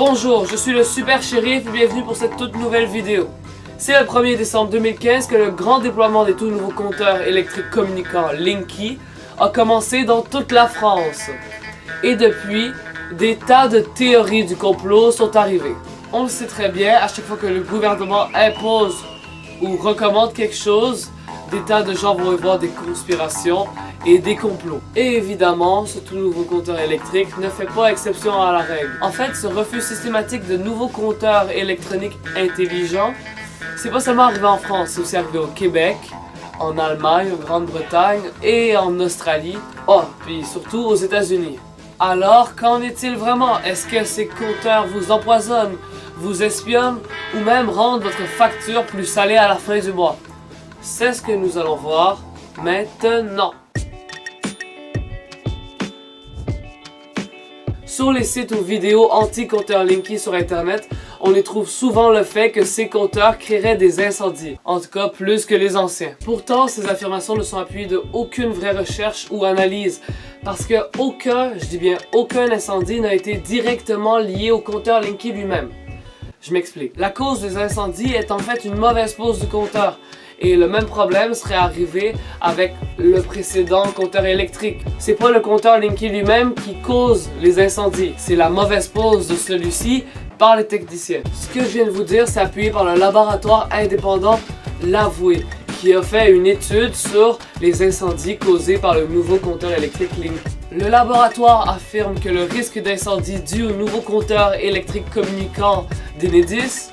Bonjour, je suis le Super Shérif et bienvenue pour cette toute nouvelle vidéo. C'est le 1er décembre 2015 que le grand déploiement des tout nouveaux compteurs électriques communicants Linky a commencé dans toute la France. Et depuis, des tas de théories du complot sont arrivées. On le sait très bien, à chaque fois que le gouvernement impose ou recommande quelque chose, des tas de gens vont y voir des conspirations et des complots. Et évidemment, ce tout nouveau compteur électrique ne fait pas exception à la règle. En fait, ce refus systématique de nouveaux compteurs électroniques intelligents, c'est pas seulement arrivé en France, c'est aussi arrivé au Québec, en Allemagne, en Grande-Bretagne et en Australie. Oh, puis surtout aux États-Unis. Alors, qu'en est-il vraiment? Est-ce que ces compteurs vous empoisonnent, vous espionnent ou même rendent votre facture plus salée à la fin du mois? C'est ce que nous allons voir maintenant. Sur les sites ou vidéos anti-compteurs Linky sur internet, on y trouve souvent le fait que ces compteurs créeraient des incendies, en tout cas plus que les anciens. Pourtant, ces affirmations ne sont appuyées de aucune vraie recherche ou analyse, parce que je dis bien aucun incendie n'a été directement lié au compteur Linky lui-même. Je m'explique. La cause des incendies est en fait une mauvaise pose du compteur. Et le même problème serait arrivé avec le précédent compteur électrique. C'est pas le compteur Linky lui-même qui cause les incendies, c'est la mauvaise pose de celui-ci par les techniciens. Ce que je viens de vous dire, c'est appuyé par le laboratoire indépendant Lavoué, qui a fait une étude sur les incendies causés par le nouveau compteur électrique Linky. Le laboratoire affirme que le risque d'incendie dû au nouveau compteur électrique communicant d'Enedis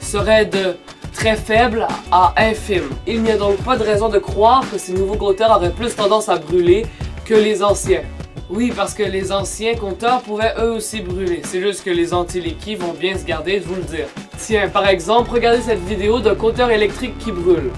serait de très faible à infime. Il n'y a donc pas de raison de croire que ces nouveaux compteurs auraient plus tendance à brûler que les anciens. Oui, parce que les anciens compteurs pouvaient eux aussi brûler. C'est juste que les anti-Linky vont bien se garder de vous le dire. Tiens, par exemple, regardez cette vidéo d'un compteur électrique qui brûle.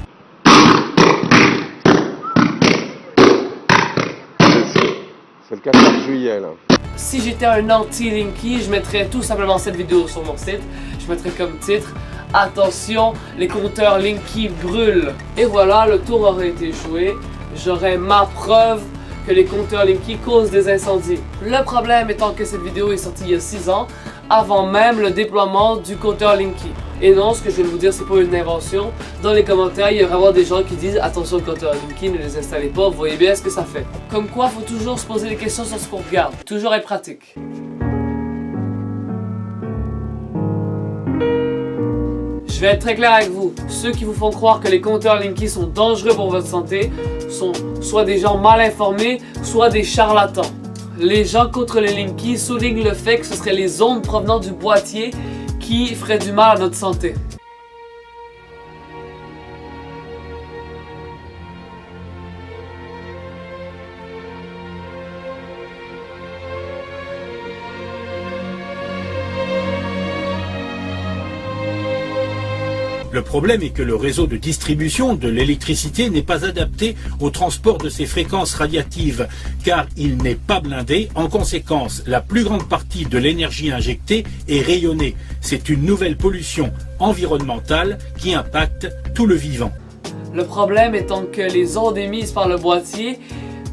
C'est le 14 juillet là. Si j'étais un anti-Linky, je mettrais tout simplement cette vidéo sur mon site. Je mettrais comme titre « Attention, les compteurs Linky brûlent ». Et voilà, le tour aurait été joué. J'aurais ma preuve que les compteurs Linky causent des incendies. Le problème étant que cette vidéo est sortie il y a 6 ans, avant même le déploiement du compteur Linky. Et non, ce que je viens de vous dire, c'est pas une invention. Dans les commentaires, il y aura des gens qui disent « Attention, le compteur Linky, ne les installez pas, vous voyez bien ce que ça fait ». Comme quoi, il faut toujours se poser des questions sur ce qu'on regarde. Toujours être pratique. Je vais être très clair avec vous. Ceux qui vous font croire que les compteurs Linky sont dangereux pour votre santé sont soit des gens mal informés, soit des charlatans. Les gens contre les Linky soulignent le fait que ce seraient les ondes provenant du boîtier qui feraient du mal à notre santé. Le problème est que le réseau de distribution de l'électricité n'est pas adapté au transport de ces fréquences radiatives, car il n'est pas blindé. En conséquence, la plus grande partie de l'énergie injectée est rayonnée. C'est une nouvelle pollution environnementale qui impacte tout le vivant. Le problème étant que les ondes émises par le boîtier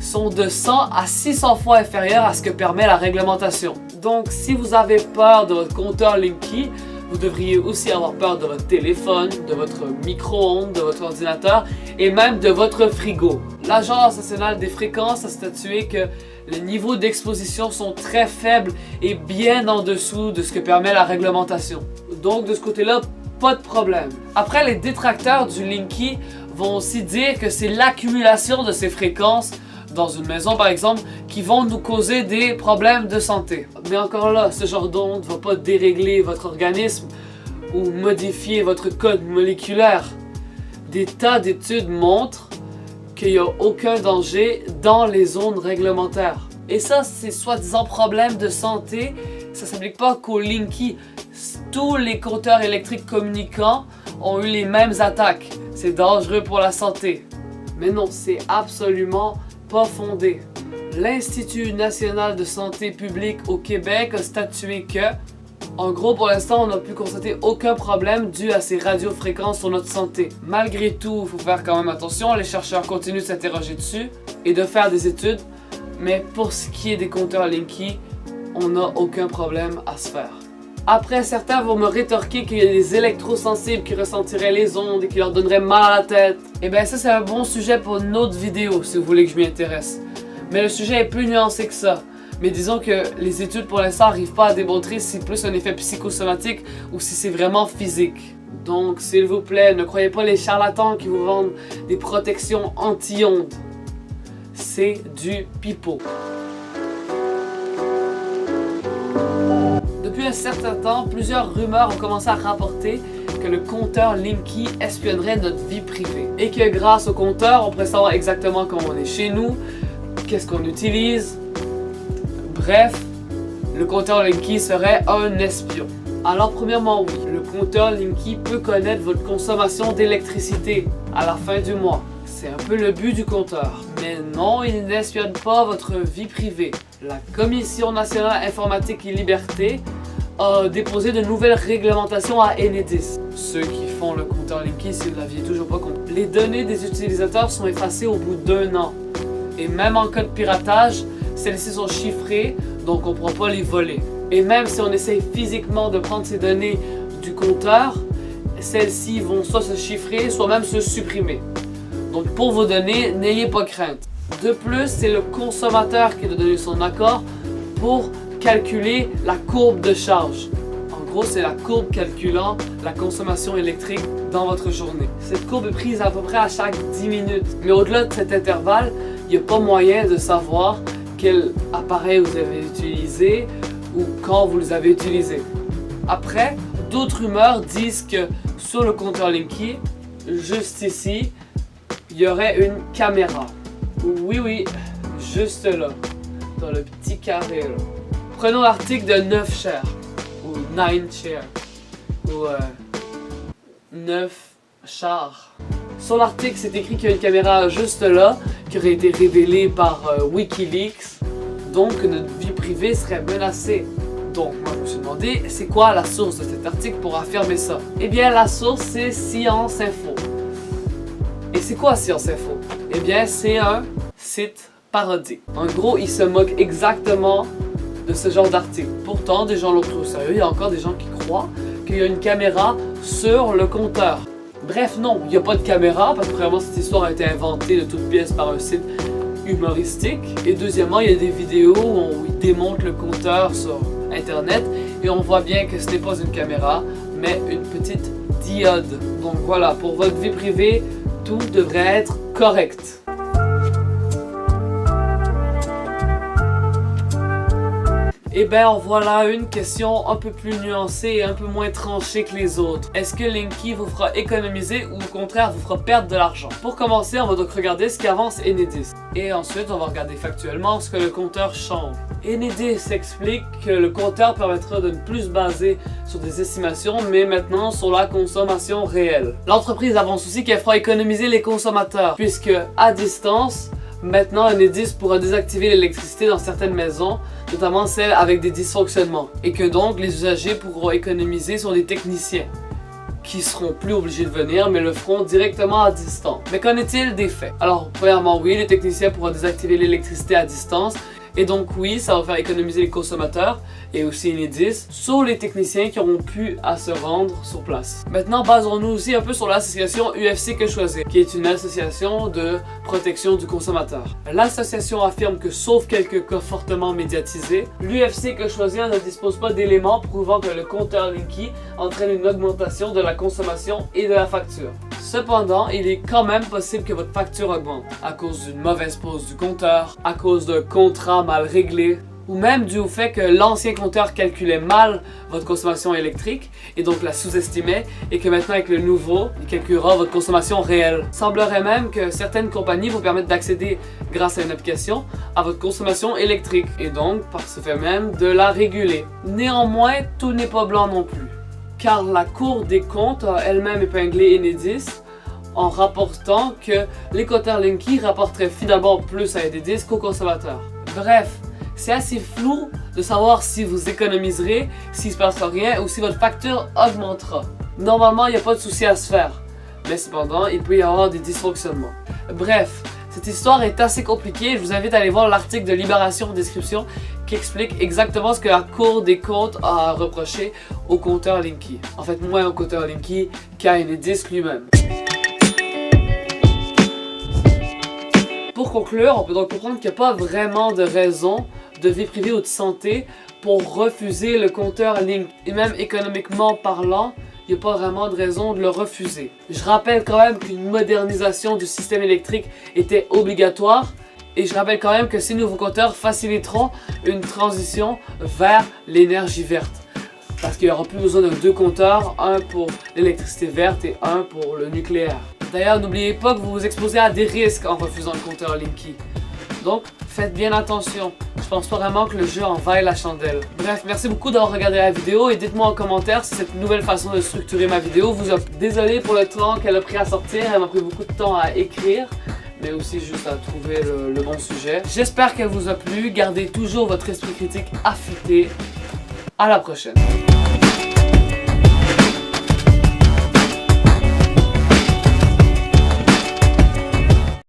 sont de 100 à 600 fois inférieures à ce que permet la réglementation. Donc si vous avez peur de votre compteur Linky, vous devriez aussi avoir peur de votre téléphone, de votre micro-ondes, de votre ordinateur et même de votre frigo. L'Agence nationale des fréquences a statué que les niveaux d'exposition sont très faibles et bien en dessous de ce que permet la réglementation. Donc de ce côté-là, pas de problème. Après, les détracteurs du Linky vont aussi dire que c'est l'accumulation de ces fréquences dans une maison par exemple, qui vont nous causer des problèmes de santé. Mais encore là, ce genre d'onde ne va pas dérégler votre organisme ou modifier votre code moléculaire. Des tas d'études montrent qu'il n'y a aucun danger dans les ondes réglementaires. Et ça, ces soi-disant problèmes de santé, ça ne s'applique pas qu'au Linky. Tous les compteurs électriques communicants ont eu les mêmes attaques. C'est dangereux pour la santé. Mais non, c'est absolument pas fondé. L'Institut national de santé publique au Québec a statué que, en gros, pour l'instant, on n'a pu constater aucun problème dû à ces radiofréquences sur notre santé. Malgré tout, il faut faire quand même attention, les chercheurs continuent de s'interroger dessus et de faire des études, mais pour ce qui est des compteurs Linky, on n'a aucun problème à se faire. Après, certains vont me rétorquer qu'il y a des électrosensibles qui ressentiraient les ondes et qui leur donneraient mal à la tête. Et bien ça c'est un bon sujet pour une autre vidéo si vous voulez que je m'y intéresse. Mais le sujet est plus nuancé que ça. Mais disons que les études pour l'instant n'arrivent pas à démontrer si c'est plus un effet psychosomatique ou si c'est vraiment physique. Donc s'il vous plaît, ne croyez pas les charlatans qui vous vendent des protections anti-ondes. C'est du pipeau. Depuis un certain temps, plusieurs rumeurs ont commencé à rapporter que le compteur Linky espionnerait notre vie privée. Et que grâce au compteur, on pourrait savoir exactement comment on est chez nous, qu'est-ce qu'on utilise. Bref, le compteur Linky serait un espion. Alors premièrement oui, le compteur Linky peut connaître votre consommation d'électricité à la fin du mois. C'est un peu le but du compteur. Mais non, il n'espionne pas votre vie privée. La Commission nationale informatique et liberté a déposé de nouvelles réglementations à Enedis. Ceux qui font le compteur Linky, si vous l'aviez toujours pas compris. Les données des utilisateurs sont effacées au bout d'1 an. Et même en cas de piratage, celles-ci sont chiffrées, donc on ne pourra pas les voler. Et même si on essaye physiquement de prendre ces données du compteur, celles-ci vont soit se chiffrer, soit même se supprimer. Donc pour vos données, n'ayez pas crainte. De plus, c'est le consommateur qui doit donner son accord pour calculer la courbe de charge. En gros, c'est la courbe calculant la consommation électrique dans votre journée. Cette courbe est prise à peu près à chaque 10 minutes. Mais au-delà de cet intervalle, il n'y a pas moyen de savoir quel appareil vous avez utilisé ou quand vous les avez utilisés. Après, d'autres rumeurs disent que sur le compteur Linky, juste ici, il y aurait une caméra. Oui, juste là, dans le petit carré là. Prenons l'article de 9 chars, ou 9 chairs, ou 9 chars. Sur l'article, c'est écrit qu'il y a une caméra juste là, qui aurait été révélée par Wikileaks, donc notre vie privée serait menacée. Donc, moi je me suis demandé, c'est quoi la source de cet article pour affirmer ça? Eh bien, la source, c'est Science Info. Et c'est quoi Science Info? Eh bien, c'est un site parodique. En gros, il se moque exactement de ce genre d'article. Pourtant, des gens l'ont pris au sérieux. Il y a encore des gens qui croient qu'il y a une caméra sur le compteur. Bref, non, il n'y a pas de caméra parce que vraiment cette histoire a été inventée de toutes pièces par un site humoristique. Et deuxièmement, il y a des vidéos où ils démontent le compteur sur Internet et on voit bien que ce n'est pas une caméra, mais une petite diode. Donc voilà, pour votre vie privée, tout devrait être correct. Et bien voilà une question un peu plus nuancée et un peu moins tranchée que les autres. Est-ce que Linky vous fera économiser ou au contraire vous fera perdre de l'argent? Pour commencer, on va donc regarder ce qu'avance Enedis. Et ensuite, on va regarder factuellement ce que le compteur change. Enedis explique que le compteur permettra de ne plus se baser sur des estimations, mais maintenant sur la consommation réelle. L'entreprise avance aussi qu'elle fera économiser les consommateurs, puisque à distance, maintenant Enedis pourra désactiver l'électricité dans certaines maisons, notamment celles avec des dysfonctionnements, et que donc les usagers pourront économiser sur des techniciens, qui seront plus obligés de venir, mais le feront directement à distance. Mais qu'en est-il des faits? Alors, premièrement, oui, les techniciens pourront désactiver l'électricité à distance, et donc oui, ça va faire économiser les consommateurs, et aussi Enedis, sur les techniciens qui auront pu à se rendre sur place. Maintenant, basons-nous aussi un peu sur l'association UFC Que Choisir, qui est une association de protection du consommateur. L'association affirme que, sauf quelques cas fortement médiatisés, l'UFC Que Choisir ne dispose pas d'éléments prouvant que le compteur Linky entraîne une augmentation de la consommation et de la facture. Cependant, il est quand même possible que votre facture augmente à cause d'une mauvaise pose du compteur, à cause d'un contrat mal réglé, ou même dû au fait que l'ancien compteur calculait mal votre consommation électrique et donc la sous-estimait, et que maintenant avec le nouveau, il calculera votre consommation réelle. Il semblerait même que certaines compagnies vous permettent d'accéder, grâce à une application, à votre consommation électrique et donc, par ce fait même, de la réguler. Néanmoins, tout n'est pas blanc non plus, car la Cour des comptes a elle-même épinglé Enedis en rapportant que les compteurs Linky rapporteraient finalement plus à Enedis qu'aux consommateurs. Bref, c'est assez flou de savoir si vous économiserez, s'il ne se passera rien ou si votre facture augmentera. Normalement, il n'y a pas de souci à se faire, mais cependant, il peut y avoir des dysfonctionnements. Bref, Cette histoire est assez compliquée, je vous invite à aller voir l'article de Libération en description qui explique exactement ce que la Cour des comptes a reproché au compteur Linky. En fait, moins au compteur Linky qu'à Enedis lui-même. Pour conclure, on peut donc comprendre qu'il n'y a pas vraiment de raison de vie privée ou de santé pour refuser le compteur Linky. Et même économiquement parlant, il n'y a pas vraiment de raison de le refuser. Je rappelle quand même qu'une modernisation du système électrique était obligatoire. Et je rappelle quand même que ces nouveaux compteurs faciliteront une transition vers l'énergie verte. Parce qu'il n'y aura plus besoin de 2 compteurs, un pour l'électricité verte et un pour le nucléaire. D'ailleurs, n'oubliez pas que vous vous exposez à des risques en refusant le compteur Linky. Donc, faites bien attention. Je pense pas vraiment que le jeu en vaille la chandelle. Bref, merci beaucoup d'avoir regardé la vidéo et dites-moi en commentaire si cette nouvelle façon de structurer ma vidéo vous a... Désolé pour le temps qu'elle a pris à sortir, elle m'a pris beaucoup de temps à écrire, mais aussi juste à trouver le bon sujet. J'espère qu'elle vous a plu, gardez toujours votre esprit critique affûté. À la prochaine.